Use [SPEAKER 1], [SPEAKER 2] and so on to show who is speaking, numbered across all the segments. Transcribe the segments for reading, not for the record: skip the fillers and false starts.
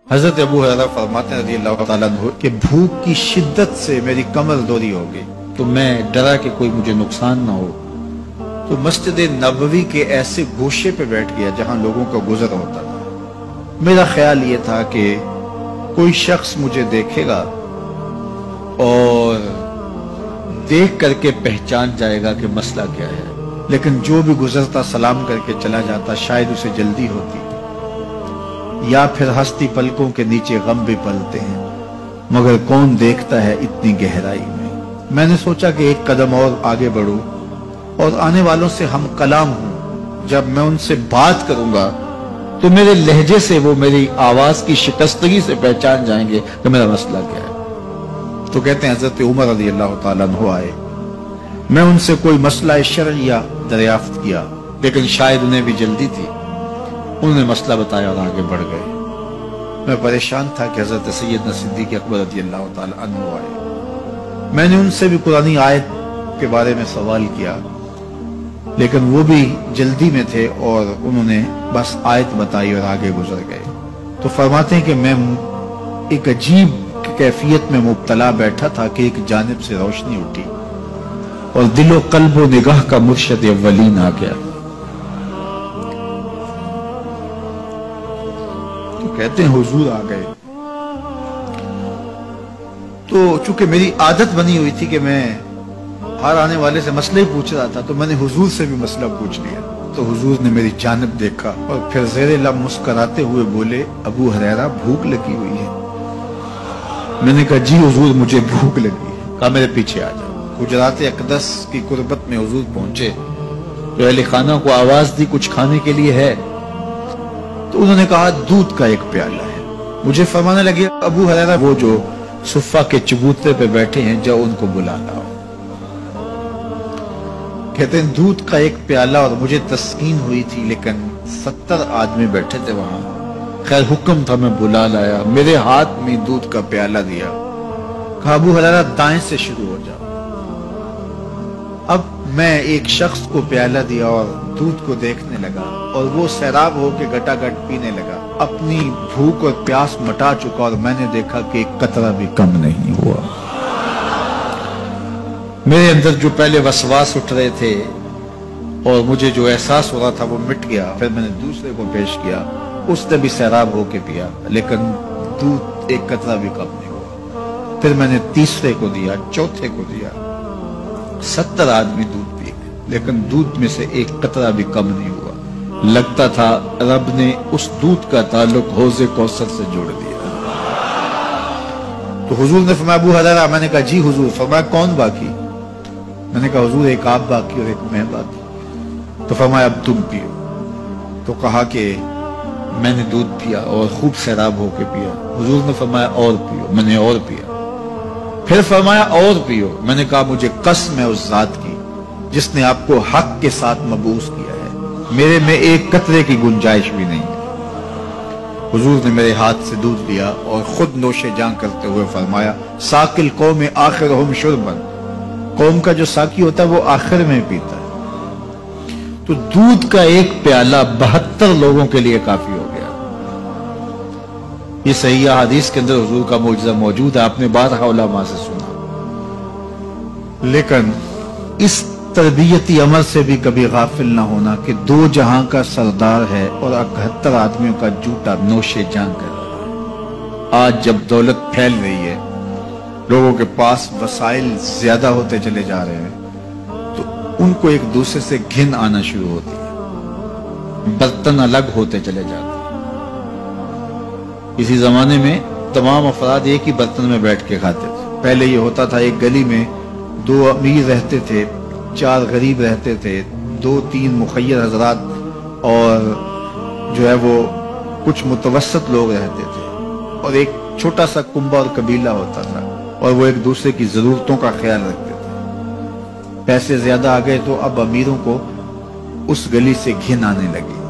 [SPEAKER 1] حضرت ابو ہریرہ فرماتے ہیں رضی اللہ تعالیٰ عنہ کہ بھوک کی شدت سے میری کمر دوری ہو گئی، تو میں ڈرا کہ کوئی مجھے نقصان نہ ہو، تو مسجد نبوی کے ایسے گوشے پہ بیٹھ گیا جہاں لوگوں کا گزر ہوتا تھا۔ میرا خیال یہ تھا کہ کوئی شخص مجھے دیکھے گا اور دیکھ کر کے پہچان جائے گا کہ مسئلہ کیا ہے، لیکن جو بھی گزرتا سلام کر کے چلا جاتا، شاید اسے جلدی ہوتی، یا پھر ہستی پلکوں کے نیچے غم بھی پلتے ہیں، مگر کون دیکھتا ہے اتنی گہرائی میں۔ میں نے سوچا کہ ایک قدم اور آگے بڑھوں اور آنے والوں سے ہم کلام ہوں، جب میں ان سے بات کروں گا تو میرے لہجے سے وہ میری آواز کی شکستگی سے پہچان جائیں گے کہ میرا مسئلہ کیا ہے۔ تو کہتے ہیں حضرت عمر رضی اللہ تعالیٰ عنہ آئے، میں ان سے کوئی مسئلہ شرعیہ دریافت کیا، لیکن شاید انہیں بھی جلدی تھی، انہوں نے مسئلہ بتایا اور آگے بڑھ گئے۔ میں پریشان تھا کہ حضرت سیدنا صدیق اکبر رضی اللہ تعالیٰ عنہ آئے، میں نے ان سے بھی قرآنی آیت کے بارے میں سوال کیا، لیکن وہ بھی جلدی میں تھے اور انہوں نے بس آیت بتائی اور آگے گزر گئے۔ تو فرماتے ہیں کہ میں ایک عجیب کیفیت میں مبتلا بیٹھا تھا کہ ایک جانب سے روشنی اٹھی اور دل و قلب و نگاہ کا مرشد اولین آ گیا۔ تو کہتے ہیں حضور آ گئے، تو چونکہ میری عادت بنی ہوئی تھی کہ میں ہر آنے والے سے مسئلہ ہی پوچھ رہا تھا، تو میں نے حضور سے بھی مسئلہ پوچھ لیا۔ تو حضور نے میری جانب دیکھا اور پھر زیر لب مسکراتے ہوئے بولے، ابو ہریرہ بھوک لگی ہوئی ہے؟ میں نے کہا جی حضور مجھے بھوک لگی ہے۔ کہا میرے پیچھے آ جاؤ۔ حجرات اقدس کی قربت میں حضور پہنچے، تو اہل خانہ کو آواز دی کچھ کھانے کے لیے ہے؟ تو انہوں نے کہا دودھ کا ایک پیالہ ہے۔ مجھے فرمانے لگے ابو ہریرہ وہ جو صفہ کے چبوترے پہ بیٹھے ہیں جاؤ ان کو بلا لاؤ۔ کہتے ہیں دودھ کا ایک پیالہ، اور مجھے تسکین ہوئی تھی، لیکن 70 آدمی بیٹھے تھے وہاں۔ خیر حکم تھا، میں بلا لایا، میرے ہاتھ میں دودھ کا پیالہ دیا، کہا ابو ہریرہ دائیں سے شروع ہو جاؤ۔ اب میں ایک شخص کو پیالہ دیا اور دودھ کو دیکھنے لگا، اور وہ سیراب ہو کے گٹا گٹ پینے لگا، اپنی بھوک اور پیاس مٹا چکا، اور میں نے دیکھا کہ ایک قطرہ بھی کم نہیں ہوا۔ میرے اندر جو پہلے وسواس اٹھ رہے تھے اور مجھے جو احساس ہو رہا تھا وہ مٹ گیا۔ پھر میں نے دوسرے کو پیش کیا، اس نے بھی سیراب ہو کے پیا، لیکن دودھ ایک قطرہ بھی کم نہیں ہوا۔ پھر میں نے تیسرے کو دیا، چوتھے کو دیا، 70 آدمی دودھ پی گئے، لیکن دودھ میں سے ایک قطرہ بھی کم نہیں ہوا۔ لگتا تھا رب نے اس دودھ کا تعلق حوض کوثر سے جوڑ دیا۔ تو حضور نے فرمایا ابو ہریرہ؟ میں نے کہا جی حضور۔ فرمایا کون باقی؟ میں نے کہا حضور ایک آپ باقی اور ایک میں باقی۔ تو فرمایا اب تم پیو۔ تو کہا کہ میں نے دودھ پیا اور خوب سیراب ہو کے پیا۔ حضور نے فرمایا اور پیو، میں نے اور پیا۔ پھر فرمایا اور پیو۔ میں نے کہا مجھے قسم ہے اس ذات کی جس نے آپ کو حق کے ساتھ مبعوث کیا ہے، میرے میں ایک قطرے کی گنجائش بھی نہیں ہے۔ حضور نے میرے ہاتھ سے دودھ لیا اور خود نوش جاں کرتے ہوئے فرمایا ساقی القوم آخرہم شربا، قوم کا جو ساقی ہوتا ہے وہ آخر میں پیتا ہے۔ تو دودھ کا ایک پیالہ 72 لوگوں کے لیے کافی ہو گیا۔ یہ صحیح حدیث کے اندر حضور کا معجزہ موجود ہے، آپ نے بارہا علماء سے سنا۔ لیکن اس تربیتی عمل سے بھی کبھی غافل نہ ہونا کہ 2 جہاں کا سردار ہے اور 71 آدمیوں کا جوتا نوش جاں کر رہا ہے۔ آج جب دولت پھیل رہی ہے، لوگوں کے پاس وسائل زیادہ ہوتے چلے جا رہے ہیں، تو ان کو ایک دوسرے سے گھن آنا شروع ہوتی ہے، برتن الگ ہوتے چلے جاتے ہیں۔ اسی زمانے میں تمام افراد ایک ہی برتن میں بیٹھ کے کھاتے تھے۔ پہلے یہ ہوتا تھا ایک گلی میں 2 امیر رہتے تھے، 4 غریب رہتے تھے، 2-3 مخیر حضرات اور جو ہے وہ کچھ متوسط لوگ رہتے تھے، اور ایک چھوٹا سا کنبہ اور قبیلہ ہوتا تھا، اور وہ ایک دوسرے کی ضرورتوں کا خیال رکھتے تھے۔ پیسے زیادہ آ گئے تو اب امیروں کو اس گلی سے گھن آنے لگی،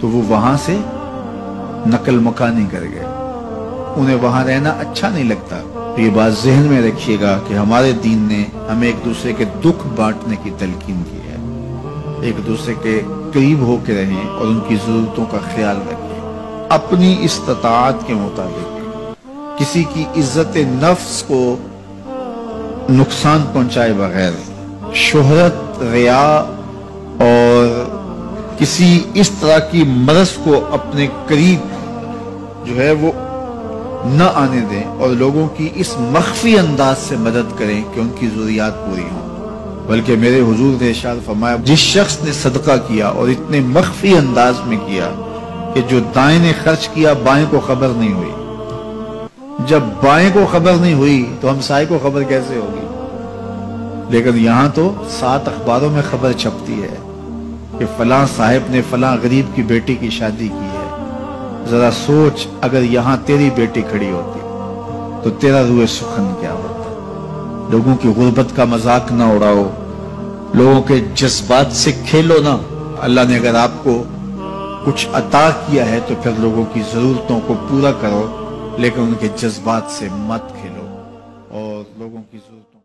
[SPEAKER 1] تو وہ وہاں سے نقل مکانی کر گئے، انہیں وہاں رہنا اچھا نہیں لگتا۔ یہ بات ذہن میں رکھیے گا کہ ہمارے دین نے ہمیں ایک دوسرے کے دکھ بانٹنے کی تلقین کی ہے، ایک دوسرے کے قریب ہو کے رہیں اور ان کی ضرورتوں کا خیال رکھیں۔ اپنی استطاعت کے مطابق کسی کی عزت نفس کو نقصان پہنچائے بغیر، شہرت، ریا اور کسی اس طرح کی مرض کو اپنے قریب جو ہے وہ نہ آنے دیں، اور لوگوں کی اس مخفی انداز سے مدد کریں کہ ان کی ضروریات پوری ہوں۔ بلکہ میرے حضور نے ارشاد فرمایا، جس شخص نے صدقہ کیا اور اتنے مخفی انداز میں کیا کہ جو دائیں نے خرچ کیا بائیں کو خبر نہیں ہوئی، جب بائیں کو خبر نہیں ہوئی تو ہمسائے کو خبر کیسے ہوگی؟ لیکن یہاں تو 7 اخباروں میں خبر چھپتی ہے کہ فلاں صاحب نے فلاں غریب کی بیٹی کی شادی کی ہے۔ ذرا سوچ، اگر یہاں تیری بیٹی کھڑی ہوتی تو تیرا روح سخن کیا ہوتا؟ لوگوں کی غربت کا مذاق نہ اڑاؤ، لوگوں کے جذبات سے کھیلو نہ۔ اللہ نے اگر آپ کو کچھ عطا کیا ہے تو پھر لوگوں کی ضرورتوں کو پورا کرو، لیکن ان کے جذبات سے مت کھیلو اور لوگوں کی ضرورتوں